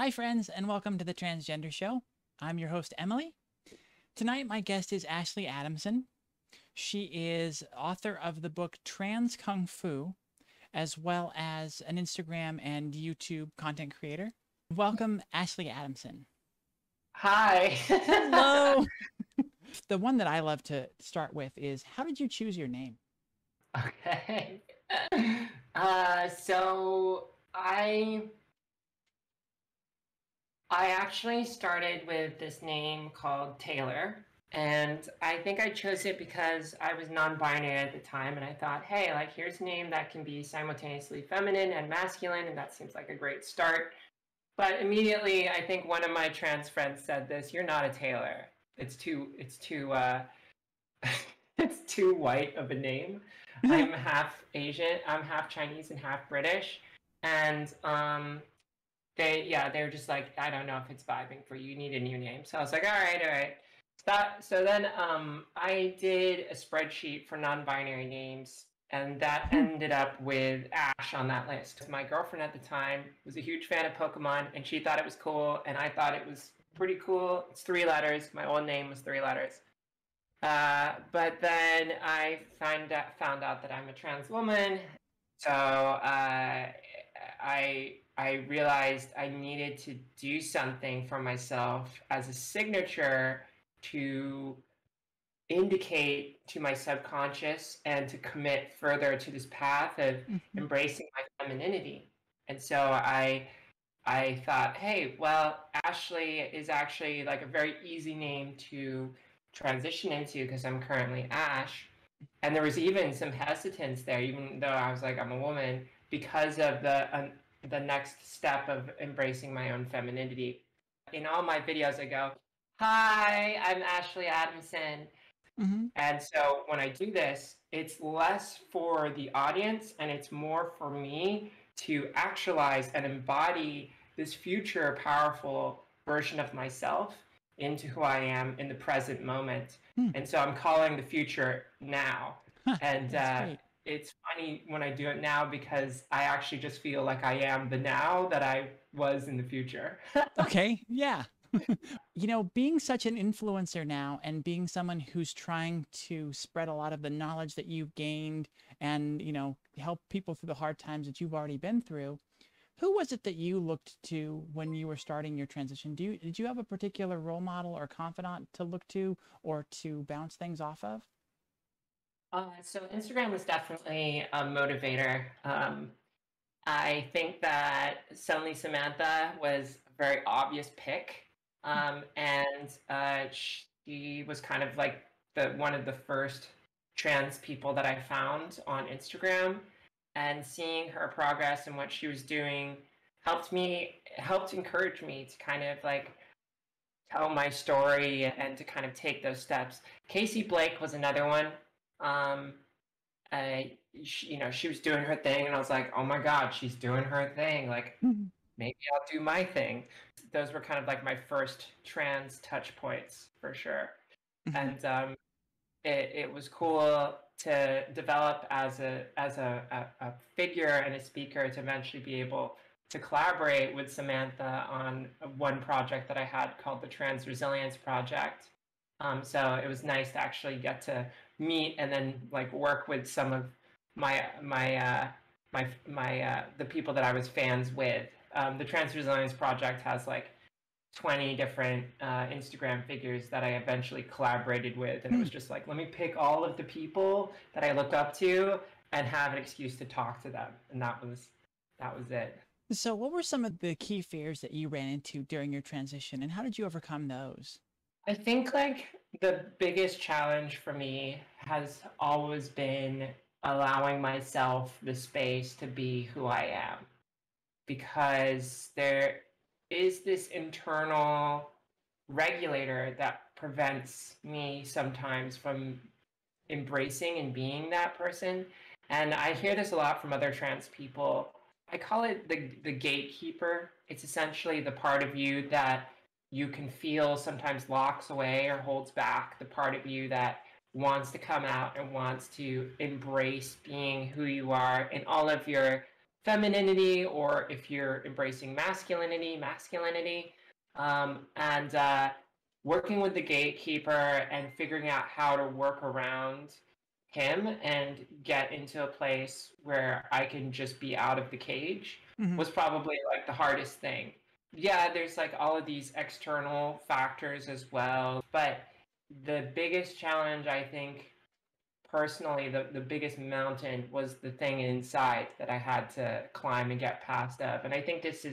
Hi, friends, and welcome to the Transgender Show. I'm your host, Emily. Tonight, my guest is Ashley Adamson. She is author of the book Trans Kung Fu, as well as an Instagram and YouTube content creator. Welcome, Ashley Adamson. Hi. Hello. The one that I love to start with is, how did you choose your name? Okay. So I actually started with this name called Taylor, and I think I chose it because I was non-binary at the time, and I thought, hey, like here's a name that can be simultaneously feminine and masculine, and that seems like a great start. But immediately, I think one of my trans friends said this: "You're not a Taylor. It's too it's too white of a name. I'm half Asian, I'm half Chinese and half British." And they were just like, I don't know if it's vibing for you. You need a new name. So I was like, all right. So then I did a spreadsheet for non-binary names, and that ended up with Ash on that list. My girlfriend at the time was a huge fan of Pokemon, and she thought it was cool, and I thought it was pretty cool. It's 3 letters. My old name was 3 letters. But then I found out that I'm a trans woman, so I realized I needed to do something for myself as a signature to indicate to my subconscious and to commit further to this path of embracing my femininity. And so I thought, hey, well, Ashley is actually like a very easy name to transition into because I'm currently Ash. And there was even some hesitance there, even though I was like, I'm a woman, because of the next step of embracing my own femininity. In all my videos, I go, hi, I'm Ashley Adamson. And so when I do this, it's less for the audience and it's more for me to actualize and embody this future powerful version of myself into who I am in the present moment. And so I'm calling the future now. And it's funny when I do it now because I actually just feel like I am the now that I was in the future. Okay, yeah. You know, being such an influencer now and being someone who's trying to spread a lot of the knowledge that you've gained and, you know, help people through the hard times that you've already been through, who was it that you looked to when you were starting your transition? Did you have a particular role model or confidant to look to or to bounce things off of? So Instagram was definitely a motivator. I think that Suddenly Samantha was a very obvious pick. And she was kind of like one of the first trans people that I found on Instagram. And seeing her progress and what she was doing helped encourage me to kind of like tell my story and to kind of take those steps. Casey Blake was another one. She was doing her thing, and I was like, oh my God, she's doing her thing. Like, maybe I'll do my thing. Those were kind of like my first trans touch points for sure. And it was cool to develop as a figure and a speaker to eventually be able to collaborate with Samantha on one project that I had called the Trans Resilience Project. So it was nice to actually get to meet and then like work with some of the people that I was fans with. The Trans Resilience Project has like 20 different Instagram figures that I eventually collaborated with, and it was just like, let me pick all of the people that I look up to and have an excuse to talk to them, and that was it. So what were some of the key fears that you ran into during your transition, and how did you overcome those? I think like the biggest challenge for me has always been allowing myself the space to be who I am, because there is this internal regulator that prevents me sometimes from embracing and being that person. And I hear this a lot from other trans people. I call it the gatekeeper. It's essentially the part of you that you can feel sometimes locks away or holds back, the part of you that wants to come out and wants to embrace being who you are in all of your femininity, or if you're embracing masculinity, and working with the gatekeeper and figuring out how to work around him and get into a place where I can just be out of the cage Hmm. was probably like the hardest thing. Yeah, there's like all of these external factors as well, but the biggest challenge, I think, personally, the biggest mountain was the thing inside that I had to climb and get past of. And I think this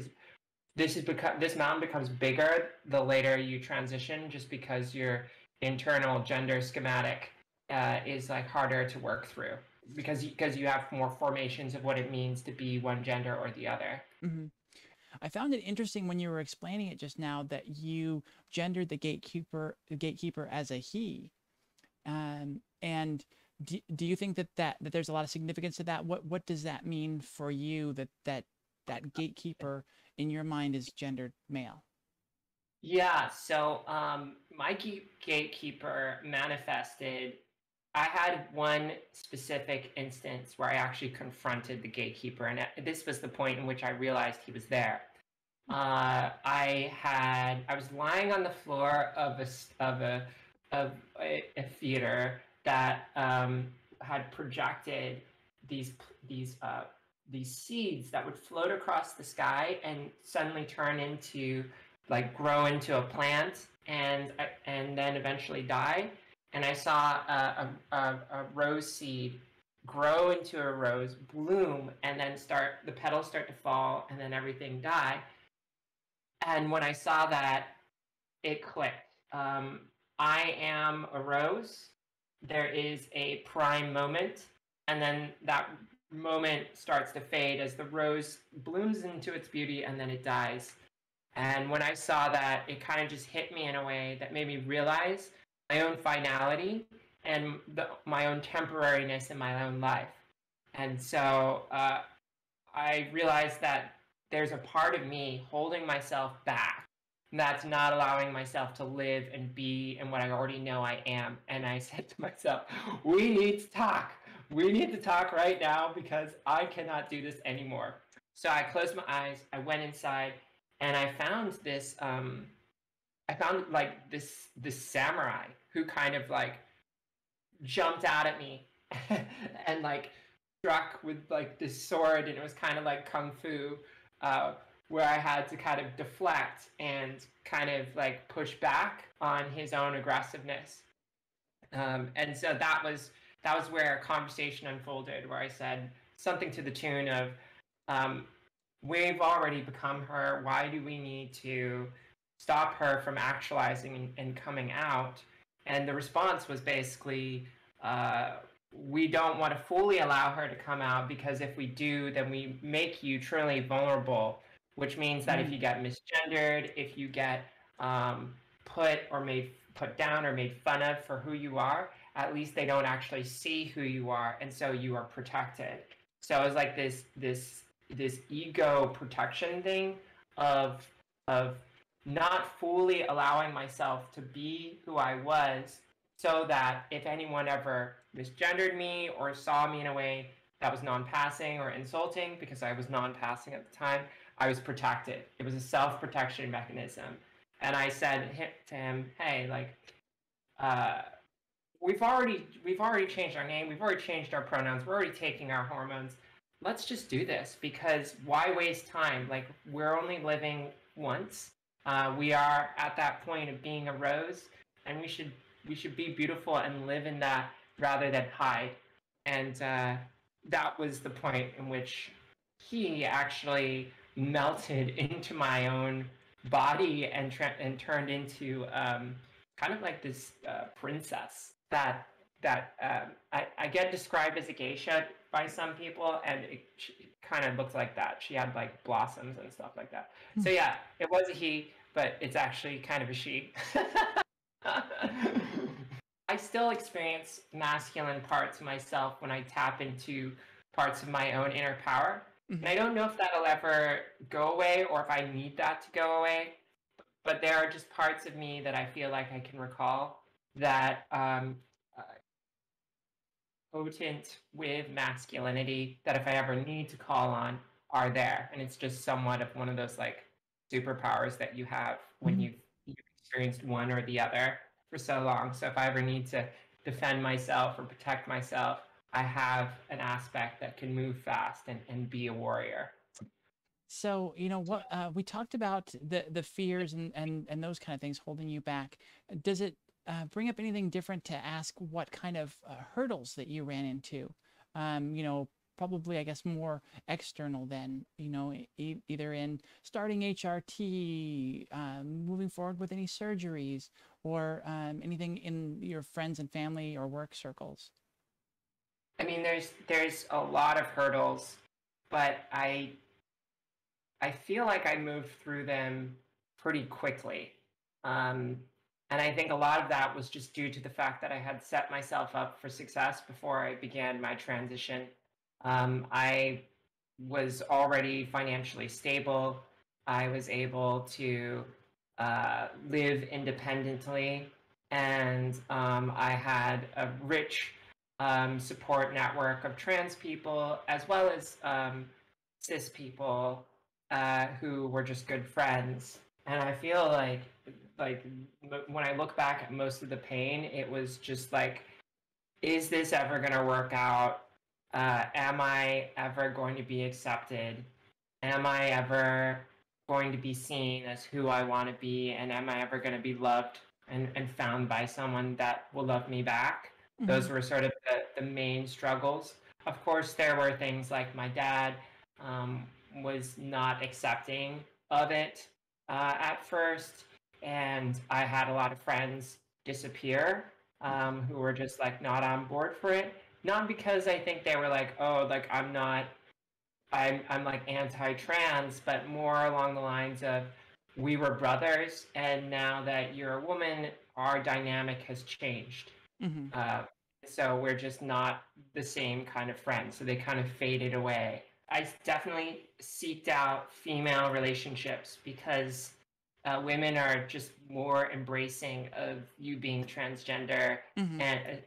mountain becomes bigger the later you transition, just because your internal gender schematic is like harder to work through, because you have more formations of what it means to be one gender or the other. Hmm. I found it interesting when you were explaining it just now that you gendered the gatekeeper as a he. And do you think that there's a lot of significance to that? What does that mean for you, that gatekeeper in your mind is gendered male? Yeah, so my gatekeeper manifested. I had one specific instance where I actually confronted the gatekeeper, and this was the point in which I realized he was there. I was lying on the floor of a theater that had projected these these uh, these seeds that would float across the sky and suddenly turn into, like, grow into a plant, and then eventually die. And I saw a rose seed grow into a rose, bloom, and then the petals start to fall, and then everything die. And when I saw that, it clicked. I am a rose. There is a prime moment, and then that moment starts to fade as the rose blooms into its beauty, and then it dies. And when I saw that, it kind of just hit me in a way that made me realize my own finality and my own temporariness in my own life. And so I realized that there's a part of me holding myself back that's not allowing myself to live and be in what I already know I am. And I said to myself, we need to talk. We need to talk right now, because I cannot do this anymore. So I closed my eyes, I went inside, and I found like this samurai who kind of like jumped out at me and like struck with like this sword, and it was kind of like kung fu, uh, where I had to kind of deflect and kind of like push back on his own aggressiveness. And so that was where a conversation unfolded, where I said something to the tune of, um, "We've already become her. Why do we need to stop her from actualizing and coming out?" And the response was basically, uh, "We don't want to fully allow her to come out, because if we do, then we make you truly vulnerable, which means that if you Mm. get misgendered, if you get put down or made fun of for who you are, at least they don't actually see who you are, and so you are protected." So it was like this ego protection thing of of not fully allowing myself to be who I was, so that if anyone ever misgendered me or saw me in a way that was non-passing or insulting, because I was non-passing at the time, I was protected. It was a self-protection mechanism. And I said to him, "Hey, like, uh, we've already changed our name, we've already changed our pronouns, we're already taking our hormones. Let's just do this, because why waste time? Like, we're only living once. We are at that point of being a rose, and we should be beautiful and live in that rather than hide." And that was the point in which he actually melted into my own body and turned into, kind of like this princess that I get described as a geisha by some people, and she kind of looks like that. She had like blossoms and stuff like that. So yeah, it was a he, but it's actually kind of a she. I still experience masculine parts of myself when I tap into parts of my own inner power. And Mhm. I don't know if that'll ever go away or if I need that to go away, but there are just parts of me that I feel like I can recall that uh, potent with masculinity, that if I ever need to call on, are there, and it's just somewhat of one of those like superpowers that you have when Mhm. you've experienced one or the other for so long. So if I ever need to defend myself or protect myself, I have an aspect that can move fast and be a warrior. So, what we talked about the fears and those kind of things holding you back. Does it bring up anything different to ask what kind of hurdles that you ran into? Probably, I guess, more external than, either in starting HRT, moving forward with any surgeries, or anything in your friends and family or work circles. I mean, there's a lot of hurdles, but I feel like I moved through them pretty quickly. Um, and I think a lot of that was just due to the fact that I had set myself up for success before I began my transition. I was already financially stable. I was able to live independently, and I had a rich support network of trans people as well as cis people who were just good friends. And I feel like when I look back at most of the pain, it was just like, is this ever going to work out? Am I ever going to be accepted? Am I ever going to be seen as who I want to be? And am I ever going to be loved and found by someone that will love me back? Hmm. Those were sort of the main struggles. Of course, there were things like my dad um, was not accepting of it at first, and I had a lot of friends disappear who were just like not on board for it. Not because I think they were like, oh, like I'm like anti-trans, but more along the lines of we were brothers, and now that you're a woman, our dynamic has changed. Hmm. Uh, so we're just not the same kind of friends. So they kind of faded away. I definitely seeked out female relationships because women are just more embracing of you being transgender Hmm. and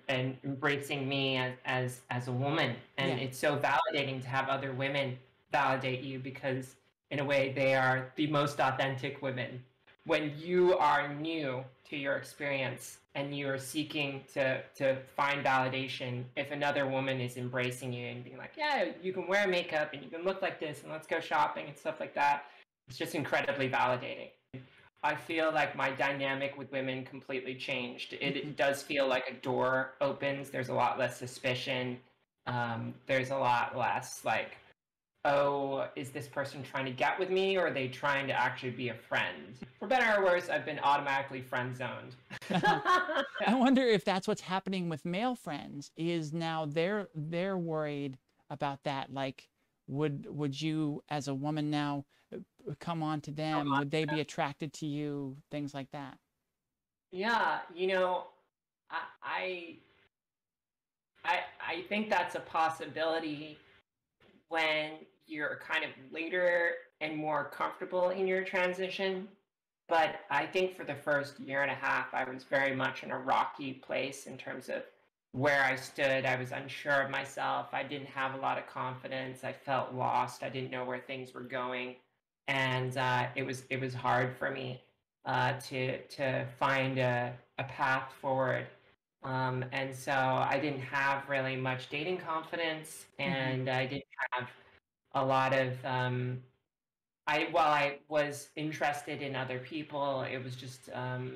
and embracing me as a woman. And Yeah. it's so validating to have other women validate you because in a way they are the most authentic women. When you are new to your experience and you are seeking to find validation, if another woman is embracing you and being like, yeah, you can wear makeup and you can look like this and let's go shopping and stuff like that, it's just incredibly validating. I feel like my dynamic with women completely changed. Hmm. It does feel like a door opens. There's a lot less suspicion. There's a lot less like, oh, is this person trying to get with me or are they trying to actually be a friend? For better or worse, I've been automatically friend zoned. I wonder if that's what's happening with male friends is now they're worried about that. Like, would you as a woman now come on to them? Would they be attracted to you? Things like that. Yeah, I, I I think that's a possibility when you're kind of later and more comfortable in your transition. But I think for the first year and a half, I was very much in a rocky place in terms of where I stood. I was unsure of myself. I didn't have a lot of confidence. I felt lost. I didn't know where things were going, and it was hard for me to find a path forward. And so I didn't have really much dating confidence, Hmm. and I didn't have a lot of while I was interested in other people, it was just I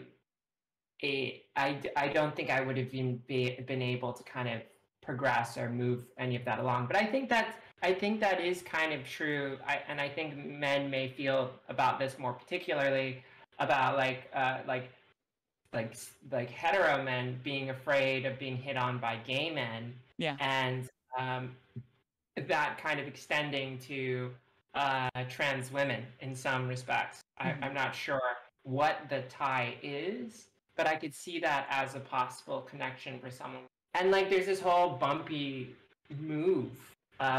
don't think I would have been able to kind of progress or move any of that along. But I think that is kind of true. And I think men may feel about this more particularly about like like hetero men being afraid of being hit on by gay men, Yeah. and um, that kind of extending to trans women in some respects. Hmm. I'm not sure what the tie is, but I could see that as a possible connection for someone. And like, there's this whole bumpy move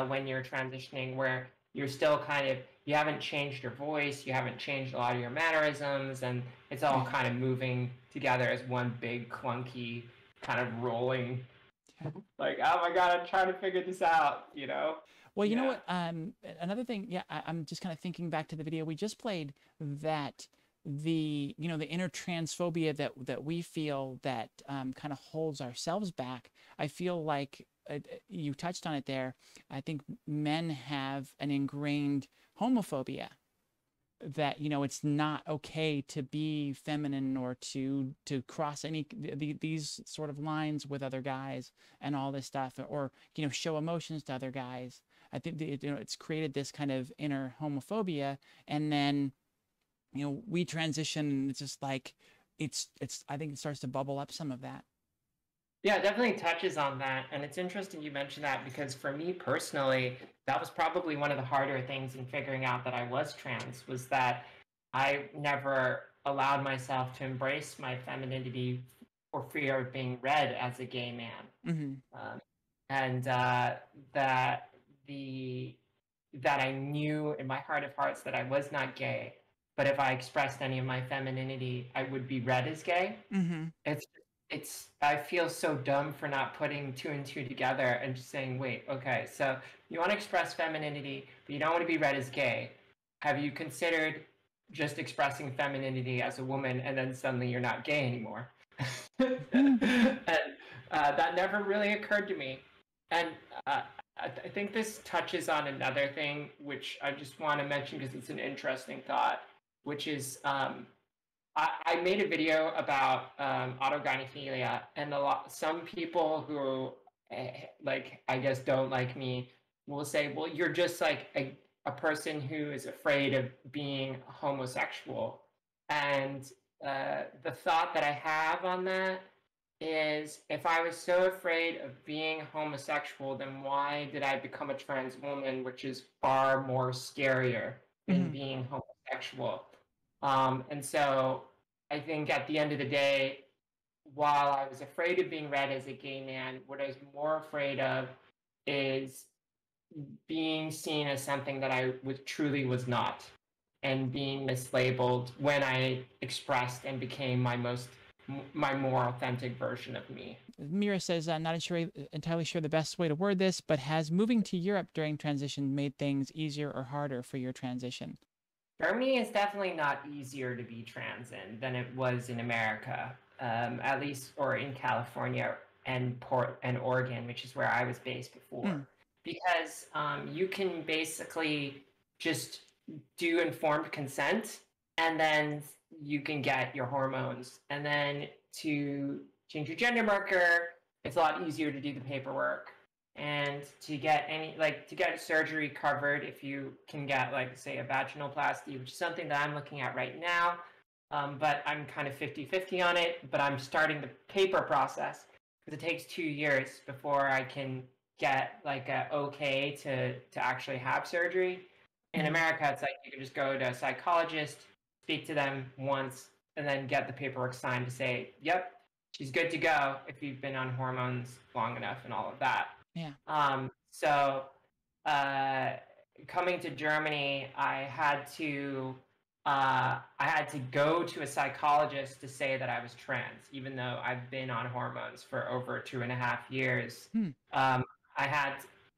when you're transitioning where you're still kind of, you haven't changed your voice, you haven't changed a lot of your mannerisms, and it's all Yeah. kind of moving together as one big clunky kind of rolling Yeah. like, oh my god, I'm trying to figure this out, you know? Well, you know Yeah. what? Another thing, yeah, I'm just kind of thinking back to the video we just played that the inner transphobia that we feel that kind of holds ourselves back. I feel like you touched on it there. I think men have an ingrained homophobia that it's not okay to be feminine or to cross these sort of lines with other guys and all this stuff, or show emotions to other guys. I think it's created this kind of inner homophobia, and then we transition, and it's just like it's I think it starts to bubble up some of that. Yeah, it definitely touches on that. And it's interesting you mentioned that because for me personally, that was probably one of the harder things in figuring out that I was trans, was that I never allowed myself to embrace my femininity for fear of being read as a gay man. Mm-hmm. And that the that I knew in my heart of hearts that I was not gay, but if I expressed any of my femininity, I would be read as gay. Mm-hmm. It's I feel so dumb for not putting two and two together and just saying, wait, okay, so you want to express femininity, but you don't want to be read as gay. Have you considered just expressing femininity as a woman and then suddenly you're not gay anymore? And that never really occurred to me. And I think this touches on another thing, which I just want to mention because it's an interesting thought, which is I made a video about autogynephilia, and some people who I guess don't like me will say, well, you're just like a person who is afraid of being homosexual. And the thought that I have on that is, if I was so afraid of being homosexual, then why did I become a trans woman, which is far more scarier than Mm-hmm. being homosexual? And so I think at the end of the day, while I was afraid of being read as a gay man, what I was more afraid of is being seen as something that I truly was not, and being mislabeled when I expressed and became my more authentic version of me. Mira says, not entirely sure the best way to word this, but has moving to Europe during transition made things easier or harder for your transition? Germany is definitely not easier to be trans in than it was in America, at least, or in California and Oregon, which is where I was based before, because you can basically just do informed consent, and then you can get your hormones, and then to change your gender marker, it's a lot easier to do the paperwork. And to get surgery covered, if you can get, like, say, a vaginoplasty, which is something that I'm looking at right now, but I'm kind of 50-50 on it, but I'm starting the paper process because it takes 2 years before I can get like a okay to actually have surgery. In America, it's like you can just go to a psychologist, speak to them once, and then get the paperwork signed to say, yep, she's good to go if you've been on hormones long enough and all of that. Yeah. So coming to Germany, I had to go to a psychologist to say that I was trans, even though I've been on hormones for over 2.5 years. And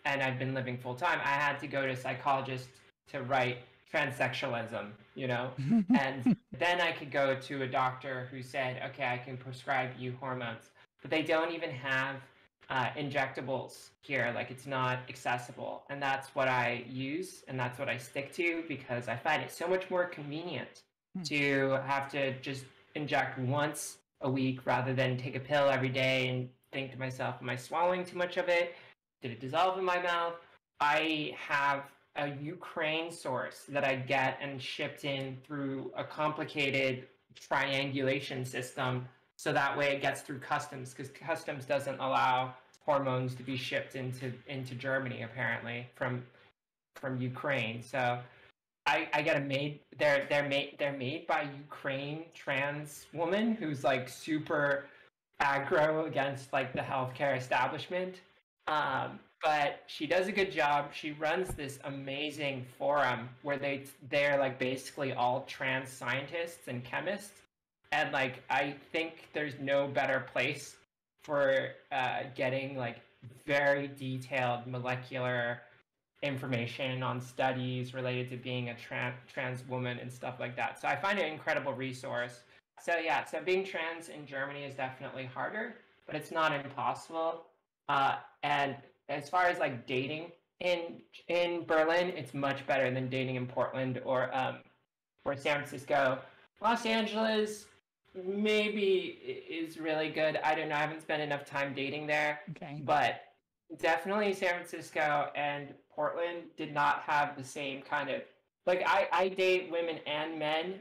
I've been living full time. I had to go to a psychologist to write transsexualism, and then I could go to a doctor who said, okay, I can prescribe you hormones. But they don't even have injectables here. Like, it's not accessible. And that's what I use, and that's what I stick to, because I find it so much more convenient to have to just inject once a week rather than take a pill every day and think to myself, am I swallowing too much of it? Did it dissolve in my mouth? I have a Ukraine source that I get and shipped in through a complicated triangulation system, so that way it gets through customs, because customs doesn't allow hormones to be shipped into Germany, apparently, from Ukraine. So I get a made. They're made by Ukraine trans woman who's like super aggro against like the healthcare establishment. But she does a good job. She runs this amazing forum where they're like basically all trans scientists and chemists, and like I think there's no better place for getting like very detailed molecular information on studies related to being a trans woman and stuff like that. So I find it an incredible resource. So yeah, so being trans in Germany is definitely harder, but it's not impossible. And as far as like dating in Berlin, it's much better than dating in Portland or San Francisco. Los Angeles maybe is really good. I don't know. I haven't spent enough time dating there, Okay. but definitely San Francisco and Portland did not have the same kind of like I date women and men.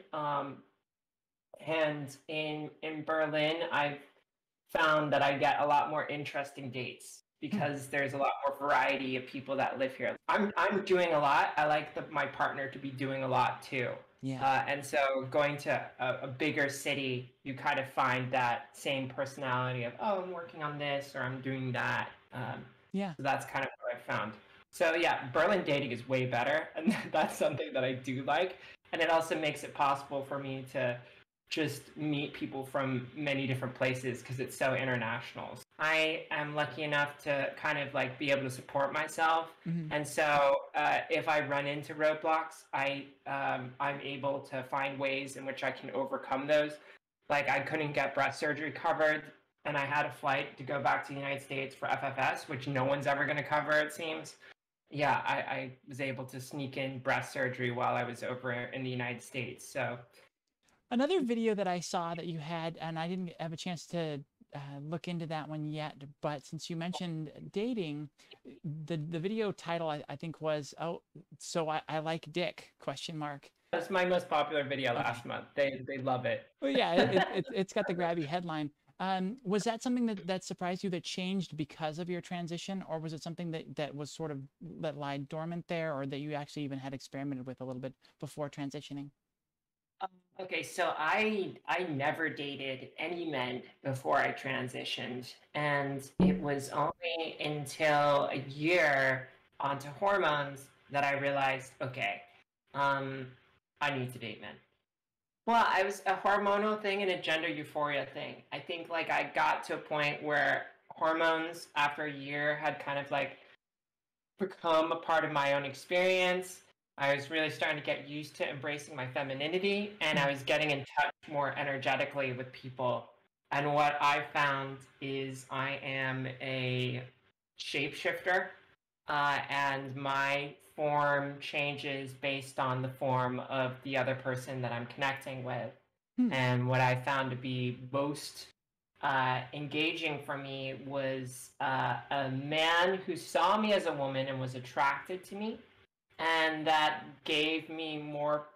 And in Berlin, I've found that I get a lot more interesting dates because there's a lot more variety of people that live here. I'm doing a lot. I like my partner to be doing a lot too. Yeah. And so going to a bigger city, you kind of find that same personality of, oh, I'm working on this or I'm doing that. Yeah. So that's kind of what I found. So yeah, Berlin dating is way better, and that's something that I do like. And it also makes it possible for me to just meet people from many different places because it's so international. I am lucky enough to kind of like be able to support myself, and so if I run into roadblocks, I'm able to find ways in which I can overcome those. Like I couldn't get breast surgery covered, and I had a flight to go back to the United States for FFS, which no one's ever going to cover, it seems. Yeah, I was able to sneak in breast surgery while I was over in the United States. So Another video that I saw that you had, and I didn't have a chance to look into that one yet, but since you mentioned dating, the video title I think was, "Oh, so I like dick?" question mark. that's my most popular video Okay. last month. They love it. Well, yeah, it's got the grabby headline. Was that something that surprised you that changed because of your transition, or was it something that was sort of that lied dormant there, or that you actually even had experimented with a little bit before transitioning? Okay, so I never dated any men before I transitioned, and it was only until a year onto hormones that I realized, okay, um, I need to date men. Well, I was a hormonal thing and a gender euphoria thing. I think like I got to a point where hormones after a year had kind of like become a part of my own experience. I was really starting to get used to embracing my femininity, and I was getting in touch more energetically with people. And what I found is I am a shapeshifter, and my form changes based on the form of the other person that I'm connecting with. Hmm. And what I found to be most engaging for me was a man who saw me as a woman and was attracted to me, and that gave me more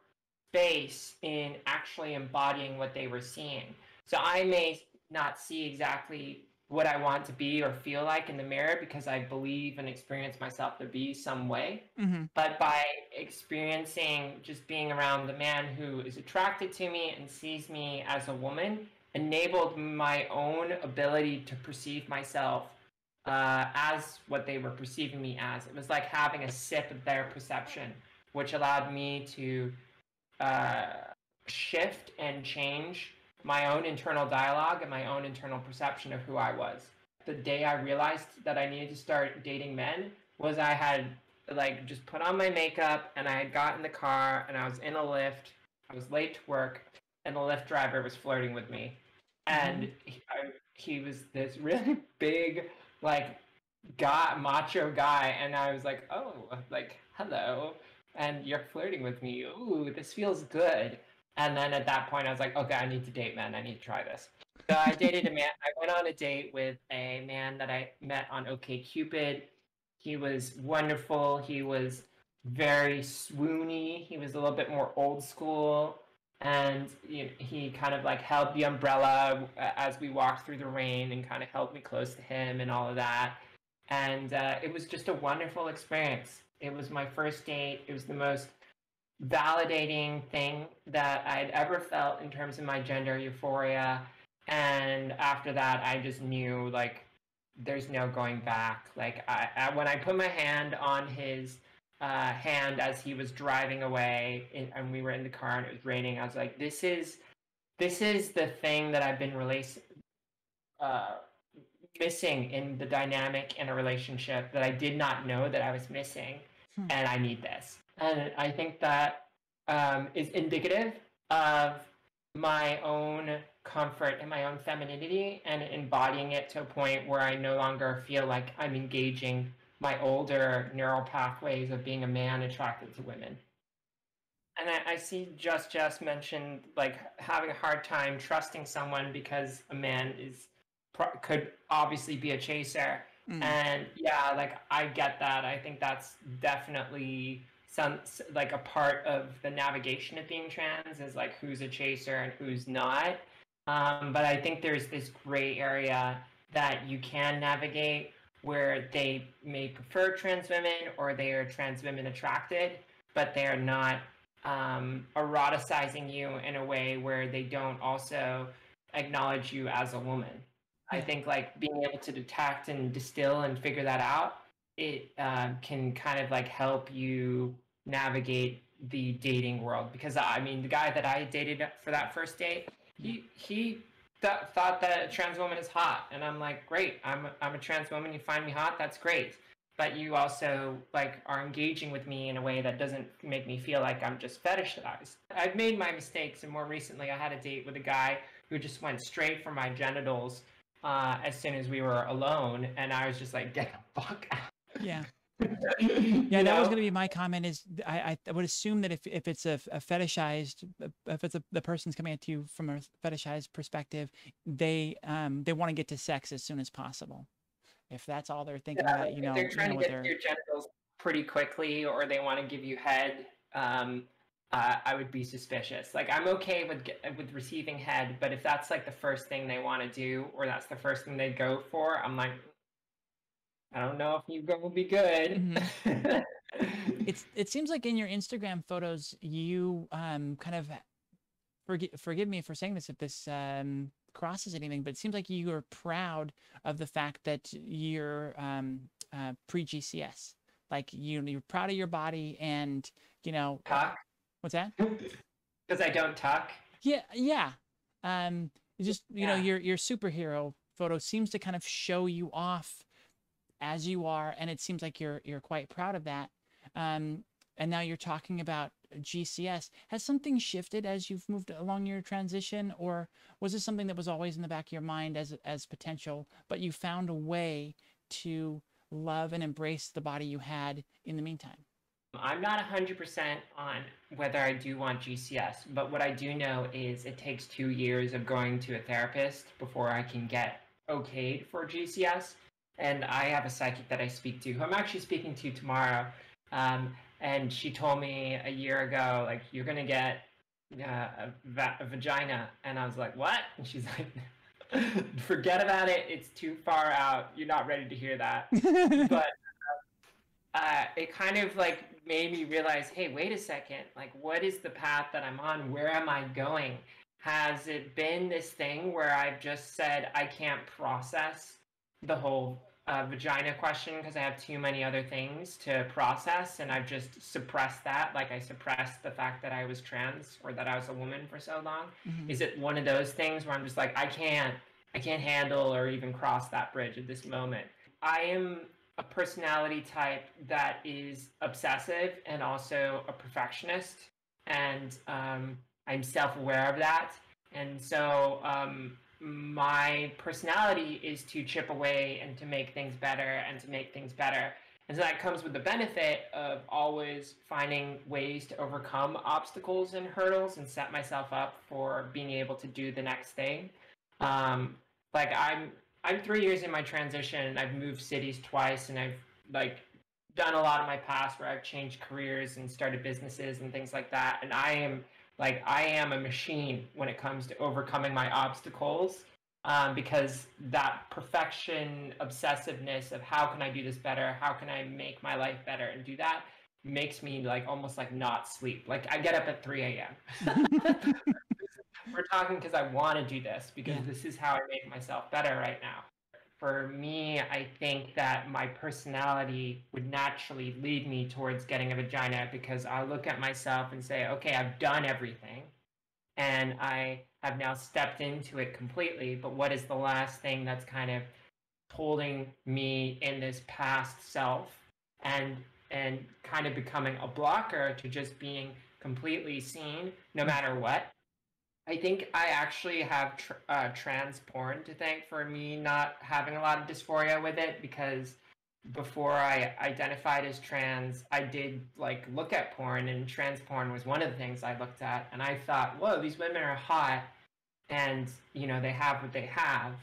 space in actually embodying what they were seeing. So I may not see exactly what I want to be or feel like in the mirror because I believe and experience myself to be some way. Mm-hmm. But by experiencing just being around the man who is attracted to me and sees me as a woman, enabled my own ability to perceive myself as what they were perceiving me as. It was like having a sip of their perception, which allowed me to uh, shift and change my own internal dialogue and my own internal perception of who I was. The day I realized that I needed to start dating men was I had like just put on my makeup and I had got in the car and I was in a lift. I was late to work and the Lyft driver was flirting with me. And he was this really big, like, macho guy. And I was like, oh, like, hello. And you're flirting with me. Ooh, this feels good. And then at that point, I was like, okay, I need to date men. I need to try this. So I dated a man. I went on a date with a man that I met on OkCupid. He was wonderful. He was very swoony. He was a little bit more old school. And he kind of like held the umbrella as we walked through the rain and kind of held me close to him and all of that. And it was just a wonderful experience. It was my first date. It was the most validating thing that I'd ever felt in terms of my gender euphoria. And after that, I just knew like there's no going back. Like when I put my hand on his hand as he was driving away, and we were in the car and it was raining, I was like, this is the thing that I've been missing in the dynamic in a relationship that I did not know that I was missing. and I need this. And I think that is indicative of my own comfort and my own femininity and embodying it to a point where I no longer feel like I'm engaging my older neural pathways of being a man attracted to women. And I see Just mentioned like having a hard time trusting someone because a man could obviously be a chaser. And yeah, like I get that. I think that's definitely like a part of the navigation of being trans is like who's a chaser and who's not. But I think there's this gray area that you can navigate where they may prefer trans women or they are trans women attracted, but they are not eroticizing you in a way where they don't also acknowledge you as a woman. I think like being able to detect and distill and figure that out, it can kind of like help you navigate the dating world. Because I mean, the guy that I dated for that first date, he thought that a trans woman is hot, and I'm like, great, I'm a trans woman. You find me hot, that's great. But you also like are engaging with me in a way that doesn't make me feel like I'm just fetishized. I've made my mistakes, and more recently I had a date with a guy who just went straight for my genitals as soon as we were alone, and I was just like, get the fuck out. Yeah. Yeah, that was going to be my comment. Is I would assume that if it's a fetishized, if it's the person's coming at you from a fetishized perspective, they want to get to sex as soon as possible. If that's all they're thinking about, you know, they're trying to get to your genitals pretty quickly, or they want to give you head. I would be suspicious. Like I'm okay with receiving head, but if that's like the first thing they want to do, or that's the first thing they go for, I'm like, I don't know if you will be good. It seems like in your Instagram photos, you kind of forgive me for saying this if this crosses anything, but it seems like you are proud of the fact that you're pre-GCS. Like you're proud of your body, and you know. Tuck? What's that? Because I don't tuck. Yeah, yeah. Just you know, your superhero photo seems to kind of show you off as you are, and it seems like you're quite proud of that. And now you're talking about GCS. Has something shifted as you've moved along your transition, or was this something that was always in the back of your mind as potential, but you found a way to love and embrace the body you had in the meantime? I'm not 100% on whether I do want GCS, but what I do know is it takes 2 years of going to a therapist before I can get okayed for GCS. And I have a psychic that I speak to, who I'm actually speaking to tomorrow. And she told me a year ago, like, you're going to get a vagina. And I was like, what? And she's like, forget about it. It's too far out. You're not ready to hear that. But it kind of like made me realize, hey, wait a second. Like, what is the path that I'm on? Where am I going? Has it been this thing where I've just said I can't process the whole vagina question because I have too many other things to process, and I've just suppressed that, like I suppressed the fact that I was trans or that I was a woman for so long? Is it one of those things where I'm just like, I can't handle or even cross that bridge at this moment? I am a personality type that is obsessive and also a perfectionist, and I'm self-aware of that. And so my personality is to chip away and to make things better and to make things better. And so that comes with the benefit of always finding ways to overcome obstacles and hurdles and set myself up for being able to do the next thing. Like I'm 3 years in my transition. I've moved cities twice, and I've like done a lot of my past where I've changed careers and started businesses and things like that. And I am a machine when it comes to overcoming my obstacles, because that perfection obsessiveness of how can I do this better? How can I make my life better and do that makes me like almost like not sleep. Like I get up at 3 a.m. We're talking because I want to do this, because this is how I make myself better right now. For me, I think that my personality would naturally lead me towards getting a vagina, because I look at myself and say, okay, I've done everything and I have now stepped into it completely. But what is the last thing that's kind of holding me in this past self? And and kind of becoming a blocker to just being completely seen no matter what. I think I actually have trans porn to thank for me not having a lot of dysphoria with it, because before I identified as trans, I did like look at porn, and trans porn was one of the things I looked at, and I thought, whoa, these women are hot, and you know they have what they have.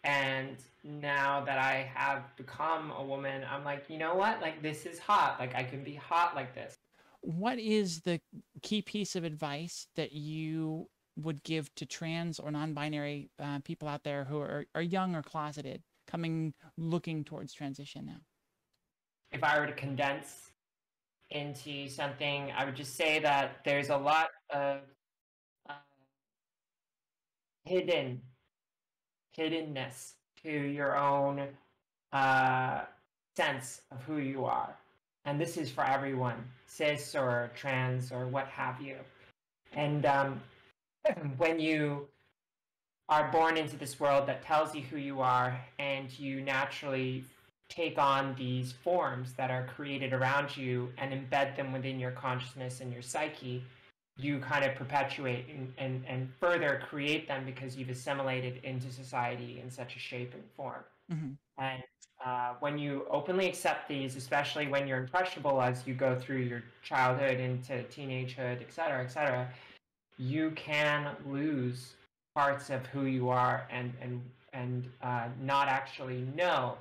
And now that I have become a woman, I'm like, you know what? Like this is hot. Like I can be hot like this. What is the key piece of advice that you would give to trans or non-binary people out there who are young or closeted, looking towards transition now? If I were to condense into something, I would just say that there's a lot of uh, hiddenness to your own uh, sense of who you are. And this is for everyone, cis or trans or what have you. And when you are born into this world that tells you who you are, and you naturally take on these forms that are created around you and embed them within your consciousness and your psyche, you kind of perpetuate and further create them because you've assimilated into society in such a shape and form. Mm-hmm. And when you openly accept these, especially when you're impressionable as you go through your childhood into teenagehood, et cetera, you can lose parts of who you are and not actually know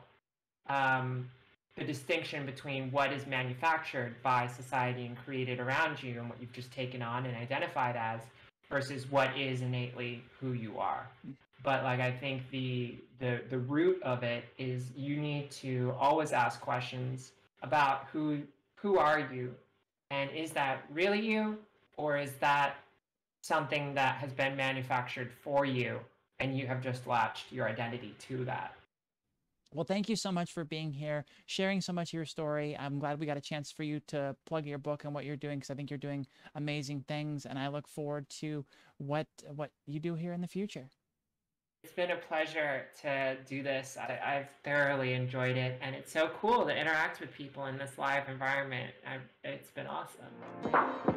the distinction between what is manufactured by society and created around you and what you've just taken on and identified as versus what is innately who you are. But like I think the root of it is you need to always ask questions about who are you, and is that really you, or is that something that has been manufactured for you and you have just latched your identity to that. Well, thank you so much for being here, sharing so much of your story. I'm glad we got a chance for you to plug your book and what you're doing, because I think you're doing amazing things, and I look forward to what you do here in the future. It's been a pleasure to do this. I've thoroughly enjoyed it, and it's so cool to interact with people in this live environment. It's been awesome.